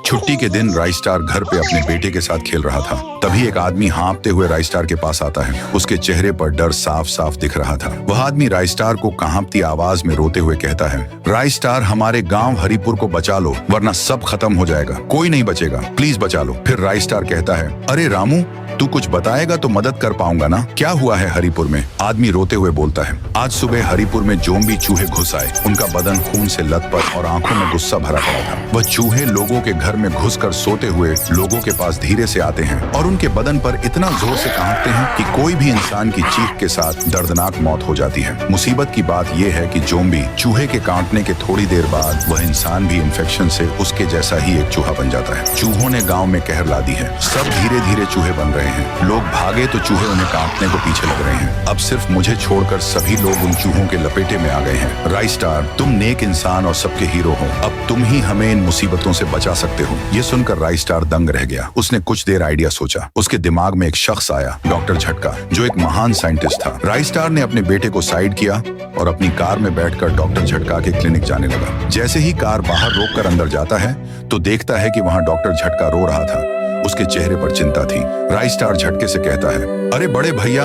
छुट्टी के दिन राइस्टार घर पे अपने बेटे के साथ खेल रहा था। तभी एक आदमी हाँफते हुए राइस्टार के पास आता है। उसके चेहरे पर डर साफ साफ दिख रहा था। वह आदमी राइस्टार को कांपती आवाज में रोते हुए कहता है, राइस्टार, हमारे गांव हरिपुर को बचा लो, वरना सब खत्म हो जाएगा, कोई नहीं बचेगा, प्लीज बचा लो। फिर राइस्टार कहता है, अरे रामू, तू कुछ बताएगा तो मदद कर पाऊंगा ना। क्या हुआ है हरिपुर में? आदमी रोते हुए बोलता है, आज सुबह हरिपुर में जोम्बी चूहे घुस आए। उनका बदन खून से लथपथ और आंखों में गुस्सा भरा पड़ा था। वह चूहे लोगों के घर में घुसकर सोते हुए लोगों के पास धीरे से आते हैं और उनके बदन पर इतना जोर से कांपते हैं कि कोई भी इंसान की चीख के साथ दर्दनाक मौत हो जाती है। मुसीबत की बात यह है कि जोम्बी चूहे के काटने के थोड़ी देर बाद वह इंसान भी इन्फेक्शन से उसके जैसा ही एक चूहा बन जाता है। चूहों ने गाँव में कहर ला दी है। सब धीरे धीरे चूहे बन रहे हैं। लोग भागे तो चूहे उन्हें काटने को पीछे लग रहे हैं। अब सिर्फ मुझे छोड़कर सभी लोग उन चूहों के लपेटे में आ गए हैं। राइस्टार, तुम नेक इंसान और सबके हीरो हो। अब तुम ही हमें इन मुसीबतों से बचा सकते हो। ये सुनकर राइस्टार दंग रह गया। उसने कुछ देर आइडिया सोचा। उसके दिमाग में एक शख्स आया, डॉक्टर झटका, जो एक महान साइंटिस्ट था। राइस्टार ने अपने बेटे को साइड किया और अपनी कार में बैठकर डॉक्टर झटका के क्लिनिक जाने लगा। जैसे ही कार बाहर रोककर अंदर जाता है तो देखता है कि वहां डॉक्टर झटका रो रहा था। उसके चेहरे पर चिंता थी। राइस्टार झटके से कहता है, अरे बड़े भैया,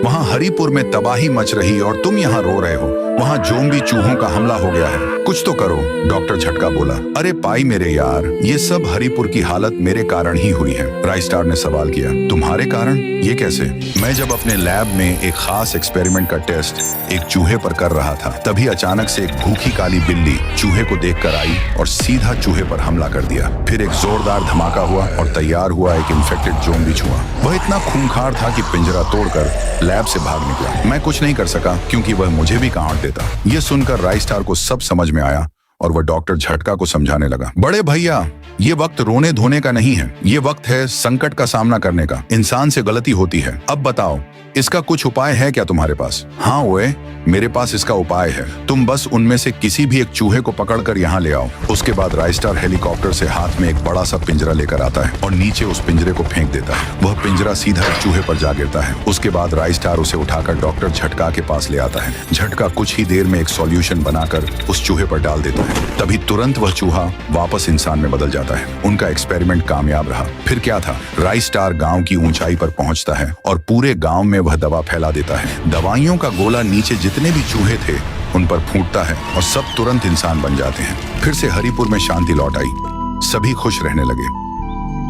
वहां हरिपुर में तबाही मच रही और तुम यहाँ रो रहे हो। वहां जोम्बी चूहों का हमला हो गया है, कुछ तो करो। डॉक्टर झटका बोला, अरे पाई मेरे यार, ये सब हरिपुर की हालत मेरे कारण ही हुई है। राइस्टार ने सवाल किया, तुम्हारे कारण? ये कैसे? मैं जब अपने लैब में एक खास एक्सपेरिमेंट का टेस्ट एक चूहे पर कर रहा था, तभी अचानक से एक भूखी काली बिल्ली चूहे को देखकर आई और सीधा चूहे पर हमला कर दिया। फिर एक जोरदार धमाका हुआ और तैयार हुआ एक इन्फेक्टेड जोम्बी चूहा। वह इतना खूंखार था कि पिंजरा तोड़कर लैब से भाग निकला। मैं कुछ नहीं कर सका क्योंकि वह मुझे भी काट देता। यह सुनकर राइस्टार को सब समझ में आया और वह डॉक्टर झटका को समझाने लगा, बड़े भैया, ये वक्त रोने धोने का नहीं है, ये वक्त है संकट का सामना करने का। इंसान से गलती होती है। अब बताओ, इसका कुछ उपाय है क्या तुम्हारे पास? हाँ ओए, मेरे पास इसका उपाय है। तुम बस उनमें से किसी भी एक चूहे को पकड़कर यहाँ ले आओ। उसके बाद राइस्टार हेलीकॉप्टर से हाथ में एक बड़ा सा पिंजरा लेकर आता है और नीचे उस पिंजरे को फेंक देता है। वह पिंजरा सीधा एक चूहे पर जा गिरता है। उसके बाद राइस्टार उसे उठाकर डॉक्टर झटका के पास ले आता है। झटका कुछ ही देर में एक सॉल्यूशन बनाकर उस चूहे पर डाल देता है। तभी तुरंत वह चूहा वापस इंसान में बदल जाता है। उनका एक्सपेरिमेंट कामयाब रहा। फिर क्या था, राइस्टार गांव की ऊंचाई पर पहुंचता है और पूरे गांव में वह दवा फैला देता है। दवाइयों का गोला नीचे जितने भी चूहे थे उन पर फूटता है और सब तुरंत इंसान बन जाते हैं। फिर से हरिपुर में शांति लौट आई। सभी खुश रहने लगे।